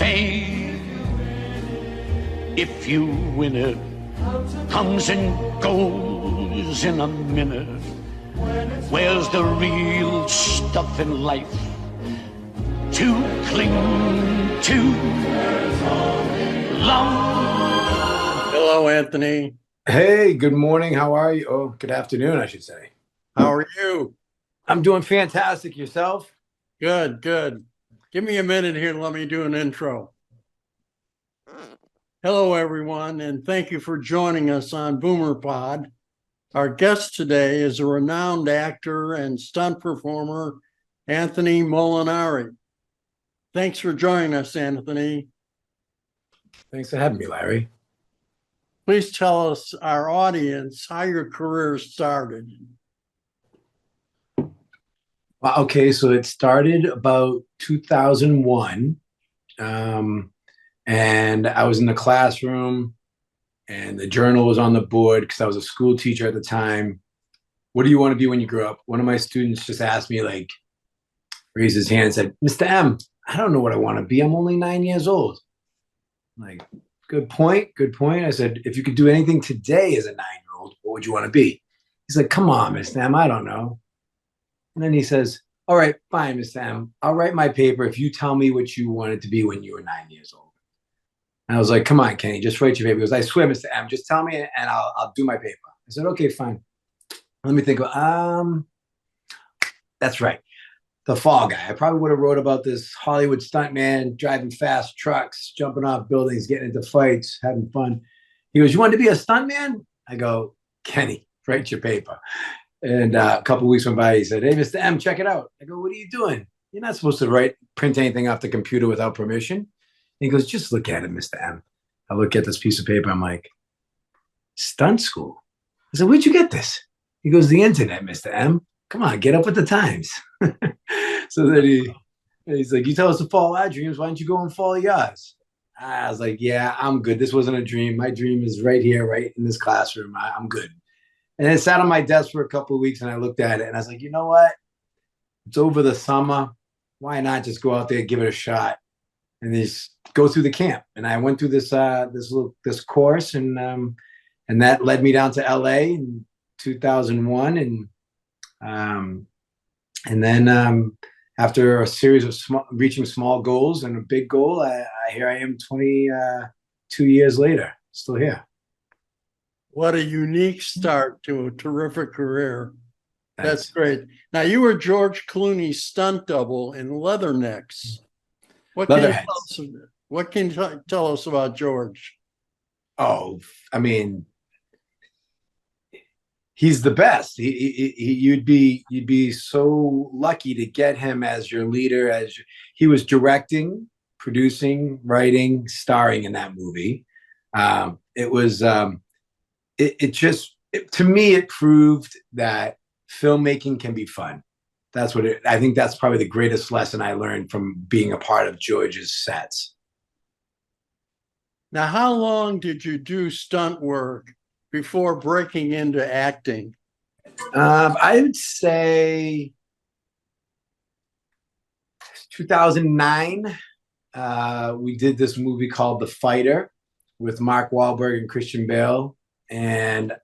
fame. If you win it, comes and goes in a minute. Where's the real stuff in life to cling to? Hello, Anthony. Hey, good morning. How are you? Oh, good afternoon, I should say. How are you? I'm doing fantastic. Yourself? Good, good. Give me a minute here. Let me do an intro. Hello, everyone, and thank you for joining us on Boomer Pod. Our guest today is a renowned actor and stunt performer, Anthony Molinari. Thanks for joining us, Anthony. Thanks for having me, Larry. Please tell us, our audience, how your career started. Well, okay, so it started about 2001, and I was in the classroom, and the journal was on the board because I was a school teacher at the time. What do you want to be when you grow up? One of my students just asked me, like, raised his hand and said, Mr. M, I don't know what I want to be. I'm only 9 years old. I'm like, good point, good point. I said, if you could do anything today as a 9-year-old, what would you want to be? He's like, come on, Mr. M, I don't know. And then he says, all right, fine, Mr. M, I'll write my paper if you tell me what you wanted to be when you were 9 years old. And I was like, come on, Kenny, just write your paper. He goes, I swear, Mr. M, just tell me and I'll do my paper. I said, okay, fine. Let me think. That's right. The Fall Guy. I probably would have wrote about this Hollywood stuntman driving fast trucks, jumping off buildings, getting into fights, having fun. He goes, you want to be a stuntman? I go, Kenny, write your paper. And a couple of weeks went by. He said, hey, Mr. M, check it out. I go, what are you doing? You're not supposed to print anything off the computer without permission. And he goes, just look at it, Mr. M. I look at this piece of paper. I'm like, stunt school? I said, where'd you get this? He goes, the internet, Mr. M. Come on, get up with the times. So then he's like, you tell us to follow our dreams. Why don't you go and follow yours? I was like, yeah, I'm good. This wasn't a dream. My dream is right here, right in this classroom. I'm good. And it sat on my desk for a couple of weeks and I looked at it and I was like, you know what? It's over the summer. Why not just go out there, give it a shot and just go through the camp? And I went through this course and that led me down to LA in 2001. And then after a series of reaching small goals and a big goal, here I am 22 years later, still here. What a unique start to a terrific career. That's great. Now, you were George Clooney's stunt double in Leathernecks. What can you tell us about George? Oh, I mean, he's the best. You'd be so lucky to get him as your leader. He was directing, producing, writing, starring in that movie. To me, it proved that filmmaking can be fun. I think that's probably the greatest lesson I learned from being a part of George's sets. Now, how long did you do stunt work before breaking into acting? I would say 2009. We did this movie called The Fighter with Mark Wahlberg and Christian Bale. And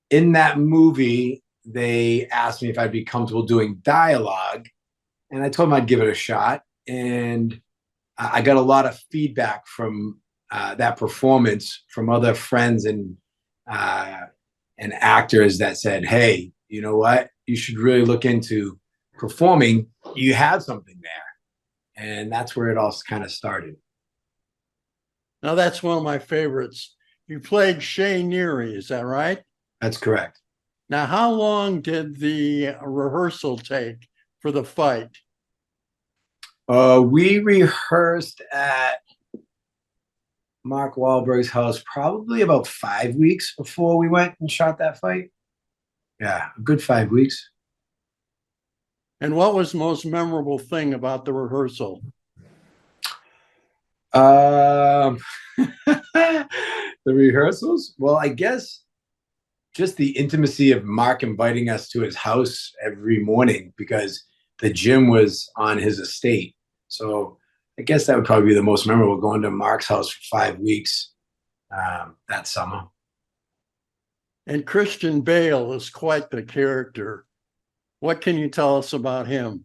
in that movie, they asked me if I'd be comfortable doing dialogue. And I told them I'd give it a shot. And I got a lot of feedback from that performance from other friends and actors that said, hey, you know what? You should really look into performing. You have something there. And that's where it all kind of started. Now, that's one of my favorites. You played Shay Neary, is that right? That's correct. Now, how long did the rehearsal take for the fight? We rehearsed at Mark Wahlberg's house probably about 5 weeks before we went and shot that fight. Yeah, a good 5 weeks. And what was the most memorable thing about the rehearsal? The rehearsals? Well, I guess just the intimacy of Mark inviting us to his house every morning because the gym was on his estate. So I guess that would probably be the most memorable, going to Mark's house for 5 weeks that summer. And Christian Bale is quite the character. What can you tell us about him?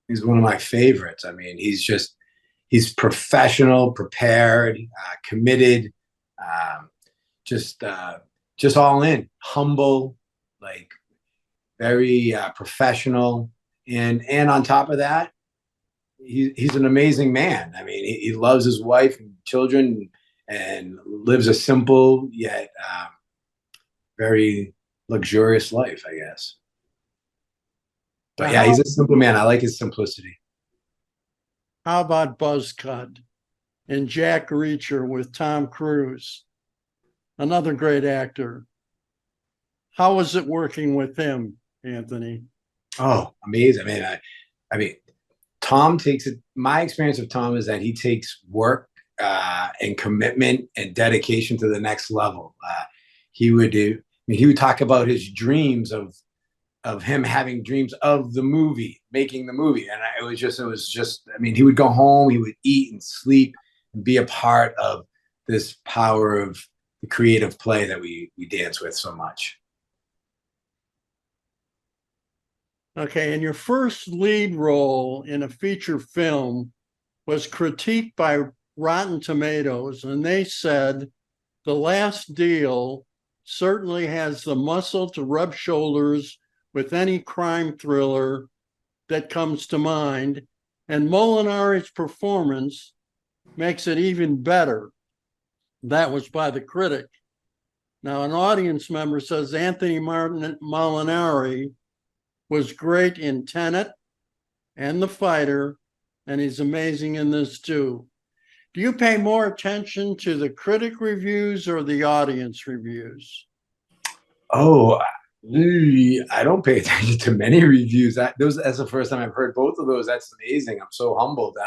He's one of my favorites. I mean, he's professional, prepared, committed, um, just all in, humble, like very professional, and on top of that, he's an amazing man. I mean, he loves his wife and children, and lives a simple yet very luxurious life, I guess. But yeah, he's a simple man. I like his simplicity. How about Buzzcut and Jack Reacher with Tom Cruise, another great actor? How was it working with him, Anthony? Oh, amazing! I mean, Tom takes it. My experience of Tom is that he takes work and commitment and dedication to the next level. He would do. I mean, he would talk about his dreams of him having dreams of the movie, making the movie, and it was just. I mean, he would go home, he would eat and sleep, and be a part of this power of the creative play that we dance with so much. Okay, and your first lead role in a feature film was critiqued by Rotten Tomatoes, and they said The Last Deal certainly has the muscle to rub shoulders with any crime thriller that comes to mind, and Molinari's performance makes it even better. That was by the critic. Now, an audience member says Anthony Molinari was great in Tenet and The Fighter, and he's amazing in this too. Do you pay more attention to the critic reviews or the audience reviews? Oh, I don't pay attention to many reviews. That's the first time I've heard both of those. That's amazing. I'm so humbled.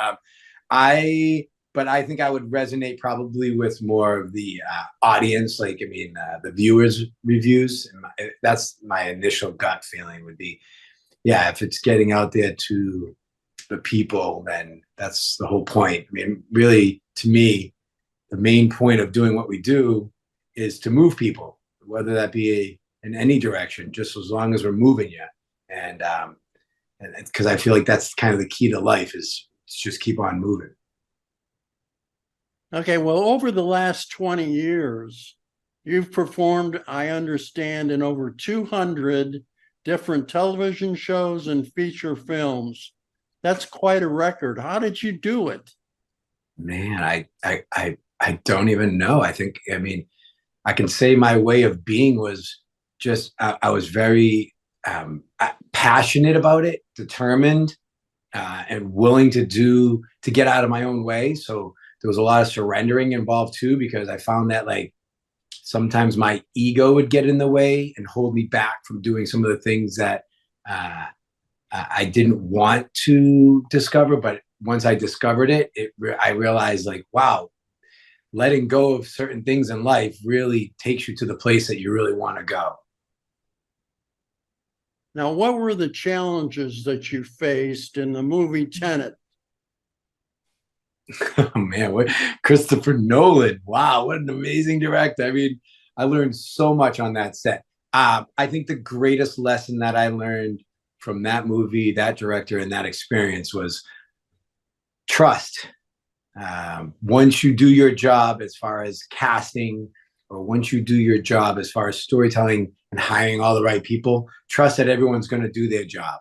But I think I would resonate probably with more of the audience, like, I mean, the viewers' reviews. That's my initial gut feeling would be, yeah, if it's getting out there to the people, then that's the whole point. I mean, really, to me, the main point of doing what we do is to move people, whether that be in any direction, just as long as we're moving you. And because I feel like that's kind of the key to life is just keep on moving. Okay, well, over the last 20 years, you've performed, I understand, in over 200 different television shows and feature films. That's quite a record. How did you do it? Man, I don't even know. I mean, I can say my way of being was just, I was very passionate about it, determined, and willing to get out of my own way. So there was a lot of surrendering involved too, because I found that, like, sometimes my ego would get in the way and hold me back from doing some of the things that I didn't want to discover. But once I discovered it, I realized, like, wow, letting go of certain things in life really takes you to the place that you really want to go. Now, what were the challenges that you faced in the movie Tenet? Oh man, what Christopher Nolan! Wow, what an amazing director! I mean, I learned so much on that set. I think the greatest lesson that I learned from that movie, that director, and that experience was trust. Once you do your job as far as casting, or once you do your job as far as storytelling and hiring all the right people, trust that everyone's going to do their job.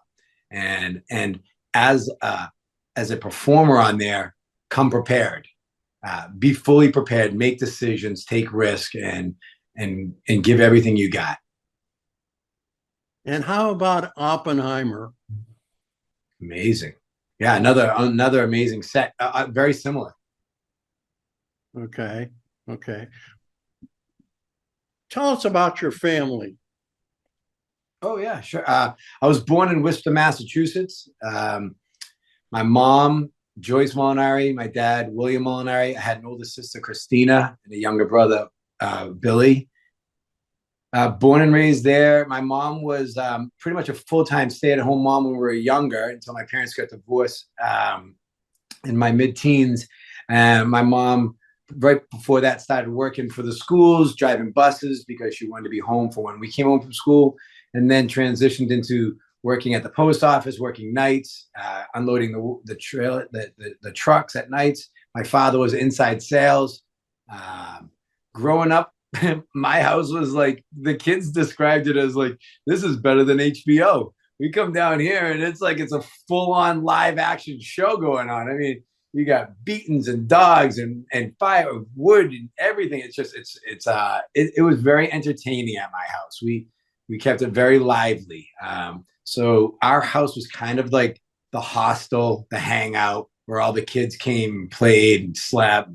And as a performer on there, come prepared, be fully prepared, make decisions, take risk, and give everything you got. And how about Oppenheimer? Amazing. Yeah, another amazing set. Very similar. Okay. Tell us about your family. Oh yeah, sure. I was born in Worcester, Massachusetts. My mom, Joyce Molinari, my dad, William Molinari. I had an older sister, Christina, and a younger brother, Billy. Born and raised there. My mom was pretty much a full-time stay-at-home mom when we were younger, until my parents got divorced in my mid-teens. And my mom, right before that, started working for the schools, driving buses because she wanted to be home for when we came home from school, and then transitioned into working at the post office, working nights, unloading the trucks at nights. My father was inside sales. Growing up, my house was like, the kids described it as like, this is better than HBO. We come down here and it's like it's a full-on live action show going on. I mean, you got beatings and dogs and fire, wood and everything. It's just it was very entertaining at my house. We kept it very lively. So our house was kind of like the hostel, the hangout, where all the kids came and played and slept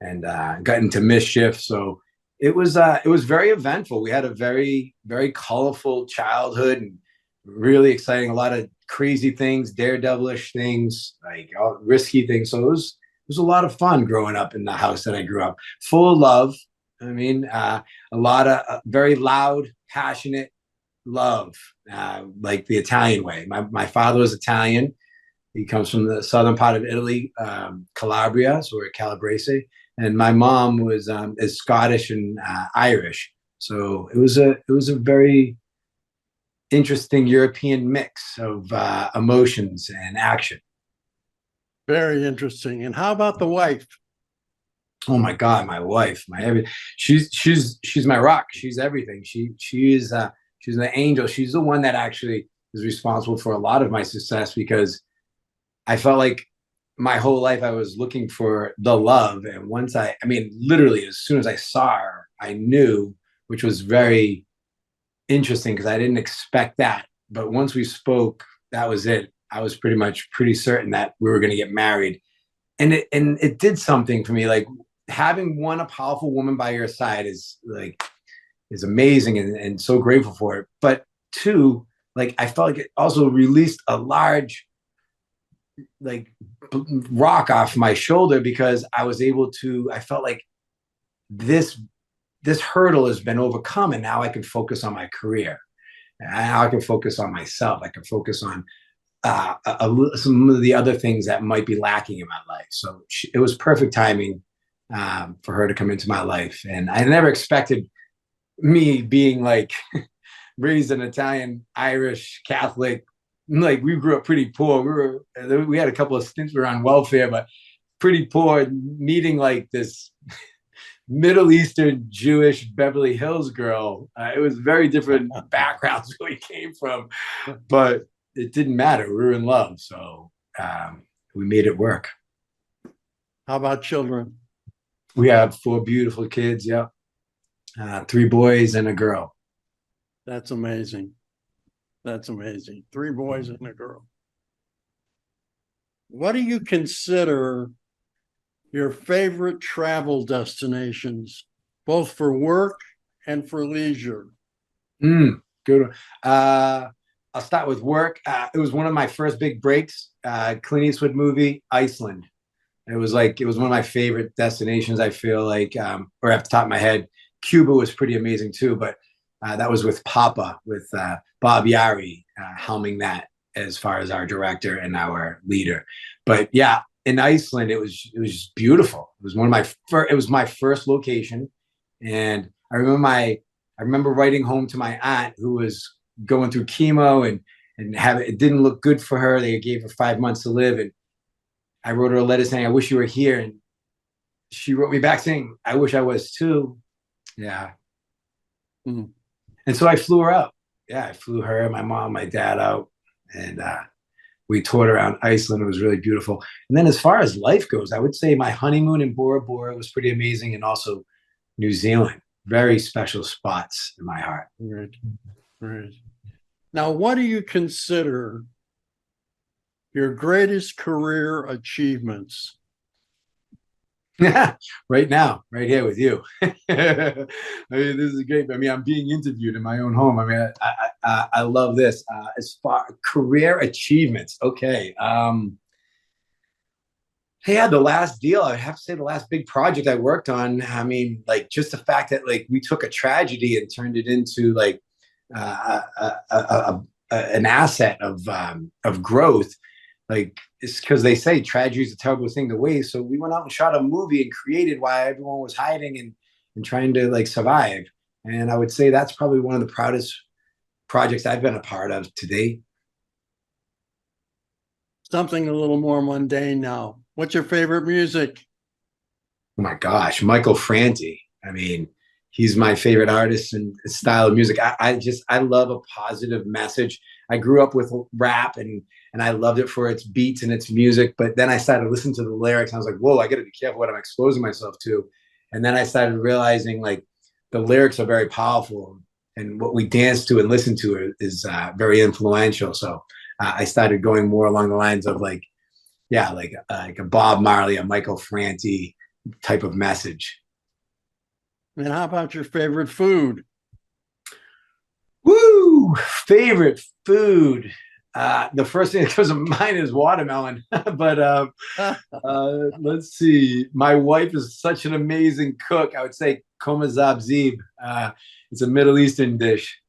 and got into mischief. So it was very eventful. We had a very, very colorful childhood and really exciting, a lot of crazy things, daredevilish things, like risky things. So it was a lot of fun growing up in the house that I grew up, full of love. I mean, a lot of very loud, passionate love, like the Italian way. My father was Italian. He comes from the southern part of Italy, Calabria, so we're Calabrese, and my mom is Scottish and Irish. So it was a very interesting European mix of emotions and action. Very interesting. And how about the wife? Oh my God, my wife, my everything. She's my rock. She's everything. She's an angel. She's the one that actually is responsible for a lot of my success, because I felt like my whole life I was looking for the love. And once I mean, literally, as soon as I saw her, I knew, which was very interesting because I didn't expect that. But once we spoke, that was it. I was pretty certain that we were going to get married. And it did something for me. Like, having a powerful woman by your side is amazing, and so grateful for it. But two, like, I felt like it also released a large rock off my shoulder, because I felt like this hurdle has been overcome, and now I can focus on my career. And now I can focus on myself. I can focus on some of the other things that might be lacking in my life. So it was perfect timing for her to come into my life. And I never expected, me being like raised an Italian, Irish, Catholic, like, we grew up pretty poor. We had a couple of stints, we were on welfare, but pretty poor, meeting like this Middle Eastern Jewish Beverly Hills girl. It was very different backgrounds where we came from, but it didn't matter. We were in love. So we made it work. How about children? We have 4 beautiful kids. Yeah. 3 boys and a girl. That's amazing. That's amazing. 3 boys and a girl. What do you consider your favorite travel destinations, both for work and for leisure? Good. I'll start with work. It was one of my first big breaks. Clint Eastwood movie, Iceland. It was one of my favorite destinations, I feel like, or off the top of my head. Cuba was pretty amazing too, but that was with Papa, with Bob Yari helming that as far as our director and our leader. But yeah, in Iceland, it was just beautiful. It was my first location, and I remember writing home to my aunt, who was going through chemo and it didn't look good for her. They gave her 5 months to live, and I wrote her a letter saying, "I wish you were here," and she wrote me back saying, "I wish I was too." Yeah. And so I flew her out. Yeah, I flew her, my mom, my dad out, and we toured around Iceland. It was really beautiful. And then as far as life goes, I would say my honeymoon in Bora Bora was pretty amazing, and also New Zealand. Very special spots in my heart. Right. Right. Now, what do you consider your greatest career achievements? Right now, right here with you. I mean, this is great. I mean, I'm being interviewed in my own home. I mean, I love this. As far career achievements, okay. Yeah, the last deal, I have to say, the last big project I worked on. I mean, like, just the fact that, like, we took a tragedy and turned it into like an asset of growth. like it's because they say tragedy is a terrible thing to waste. So we went out and shot a movie and created while everyone was hiding and trying to like survive. And I would say that's probably one of the proudest projects I've been a part of to date. Something a little more mundane now. What's your favorite music? Oh my gosh, Michael Franti. I mean, he's my favorite artist and style of music. I love a positive message. I grew up with rap and I loved it for its beats and its music. But then I started listening to the lyrics and I was like, whoa, I got to be careful what I'm exposing myself to. And then I started realizing like the lyrics are very powerful and what we dance to and listen to is very influential. So I started going more along the lines of like, yeah, like a Bob Marley, a Michael Franti type of message. And how about your favorite food? Woo! Favorite food. The first thing that comes to mind is watermelon. But let's see. My wife is such an amazing cook. I would say koma zabzib. It's a Middle Eastern dish.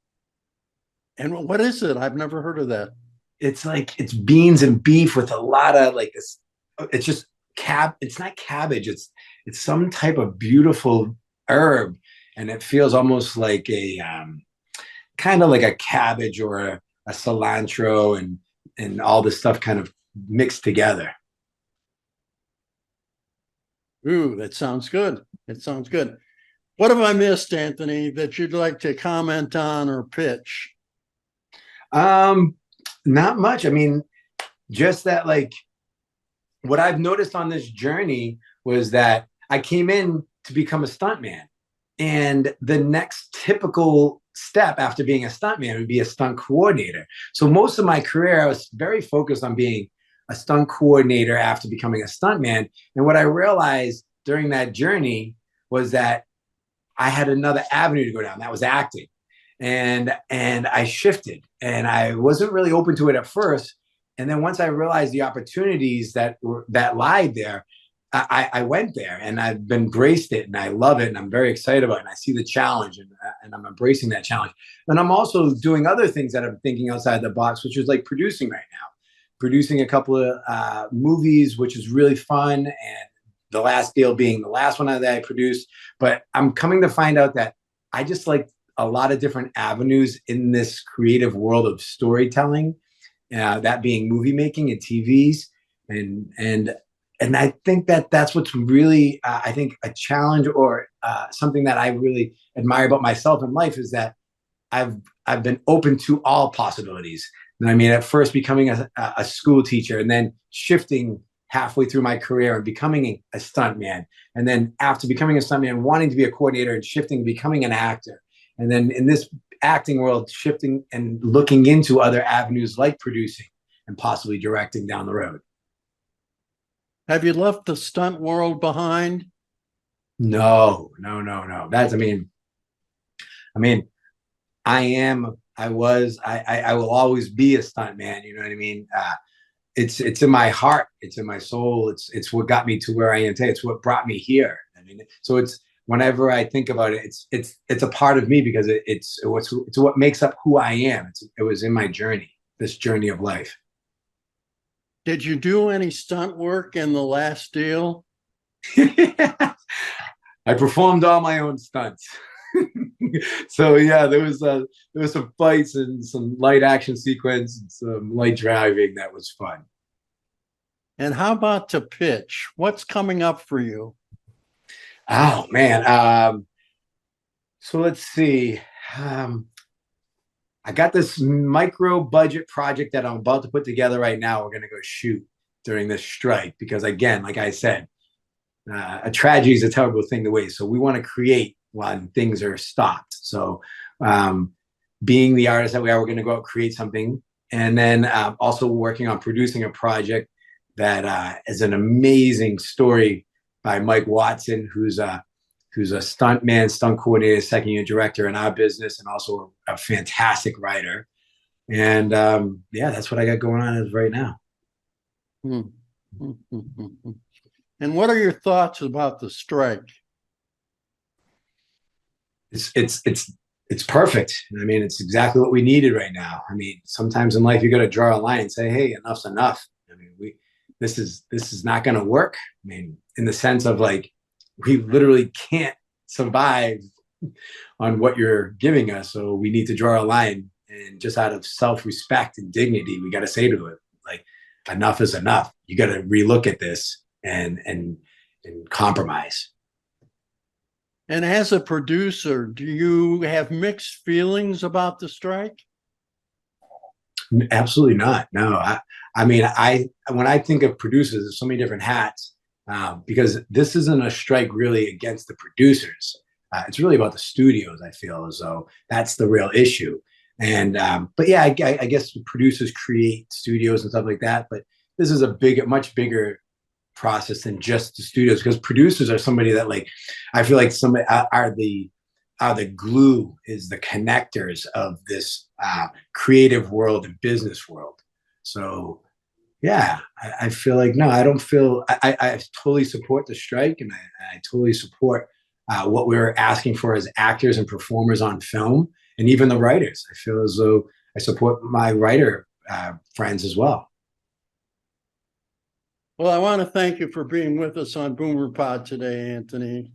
And what is it? I've never heard of that. It's beans and beef with a lot of like this. It's just it's not cabbage. It's some type of beautiful herb, and it feels almost like a kind of like a cabbage or a cilantro and all this stuff kind of mixed together. Ooh, that sounds good. It sounds good. What have I missed, Anthony, that you'd like to comment on or pitch? Not much. I mean, just that like what I've noticed on this journey was that I came in to become a stuntman. And the next typical step after being a stuntman would be a stunt coordinator. So most of my career, I was very focused on being a stunt coordinator after becoming a stuntman. And what I realized during that journey was that I had another avenue to go down. That was acting. And I shifted and I wasn't really open to it at first. And then once I realized the opportunities that lied there, I went there and I've embraced it and I love it and I'm very excited about it. And I see the challenge and I'm embracing that challenge. And I'm also doing other things that I'm thinking outside the box, which is like producing right now, producing a couple of movies, which is really fun. And the last deal being the last one that I produced. But I'm coming to find out that I just like a lot of different avenues in this creative world of storytelling, that being movie making and TVs. And I think that's what's really, I think, a challenge or something that I really admire about myself in life is that I've been open to all possibilities. And I mean, at first becoming a school teacher and then shifting halfway through my career and becoming a stuntman. And then after becoming a stuntman, wanting to be a coordinator and shifting, becoming an actor. And then in this acting world, shifting and looking into other avenues like producing and possibly directing down the road. Have you left the stunt world behind? No. That's, I will always be a stuntman. You know what I mean? It's in my heart. It's in my soul. It's what got me to where I am today. It's what brought me here. I mean, so it's, whenever I think about it, it's a part of me because it's what makes up who I am. It was in my journey, this journey of life. Did you do any stunt work in the last deal? I performed all my own stunts. So yeah, there was some fights and some light action sequence and some light driving that was fun. And how about to pitch? What's coming up for you? Oh man. So let's see. I got this micro budget project that I'm about to put together right now. We're going to go shoot during this strike because, again, like I said, a tragedy is a terrible thing to waste. So we want to create when things are stopped. So being the artist that we are, we're going to go out and create something. And then also working on producing a project that is an amazing story by Mike Watson, who's a stunt coordinator, second year director in our business, and also a fantastic writer. And yeah, that's what I got going on as right now. And what are your thoughts about the strike? It's perfect. I mean, it's exactly what we needed right now. I mean, sometimes in life you got to draw a line and say, hey, enough's enough. I mean, this is not going to work. I mean, in the sense of like, we literally can't survive on what you're giving us. So we need to draw a line, and just out of self-respect and dignity, we got to say to it, like, enough is enough. You got to relook at this and compromise. And as a producer, do you have mixed feelings about the strike? Absolutely not. No, I mean, when I think of producers, there's so many different hats, because this isn't a strike really against the producers. It's really about the studios. I feel as though that's the real issue. And but yeah, I guess producers create studios and stuff like that. But this is a much bigger process than just the studios, because producers are somebody that, like, I feel like somebody are the glue, is the connectors of this creative world and business world. So yeah, I feel like, no, I don't feel, I totally support the strike, and I totally support what we're asking for as actors and performers on film, and even the writers. I feel as though I support my writer friends as well. Well, I want to thank you for being with us on Boomer Pod today, Anthony.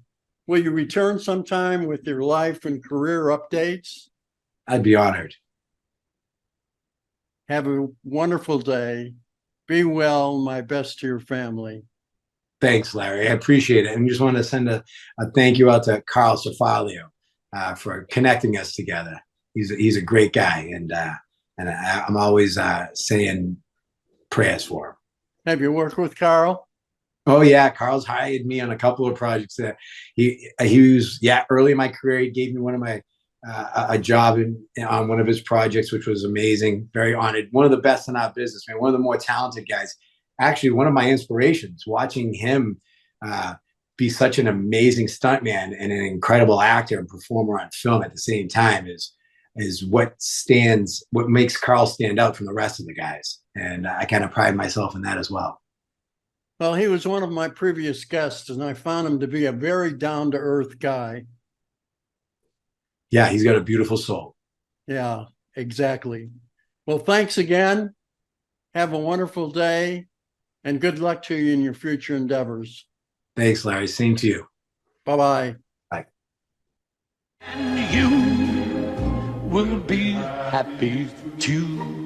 Will you return sometime with your life and career updates? I'd be honored. Have a wonderful day. Be well. My best to your family. Thanks, Larry. I appreciate it. And just want to send a thank you out to Carl Cefalio for connecting us together. He's a great guy, and I'm always saying prayers for him. Have you worked with Carl? Oh yeah, Carl's hired me on a couple of projects. That he was early in my career. He gave me one of my a job on one of his projects, which was amazing. Very honored. One of the best in our business, man. One of the more talented guys. Actually, one of my inspirations. Watching him be such an amazing stuntman and an incredible actor and performer on film at the same time is what makes Carl stand out from the rest of the guys. And I kind of pride myself in that as well. Well, he was one of my previous guests, and I found him to be a very down-to-earth guy. Yeah, he's got a beautiful soul. Yeah, exactly. Well, thanks again. Have a wonderful day, and good luck to you in your future endeavors. Thanks, Larry. Same to you. Bye-bye. Bye. And you will be happy too.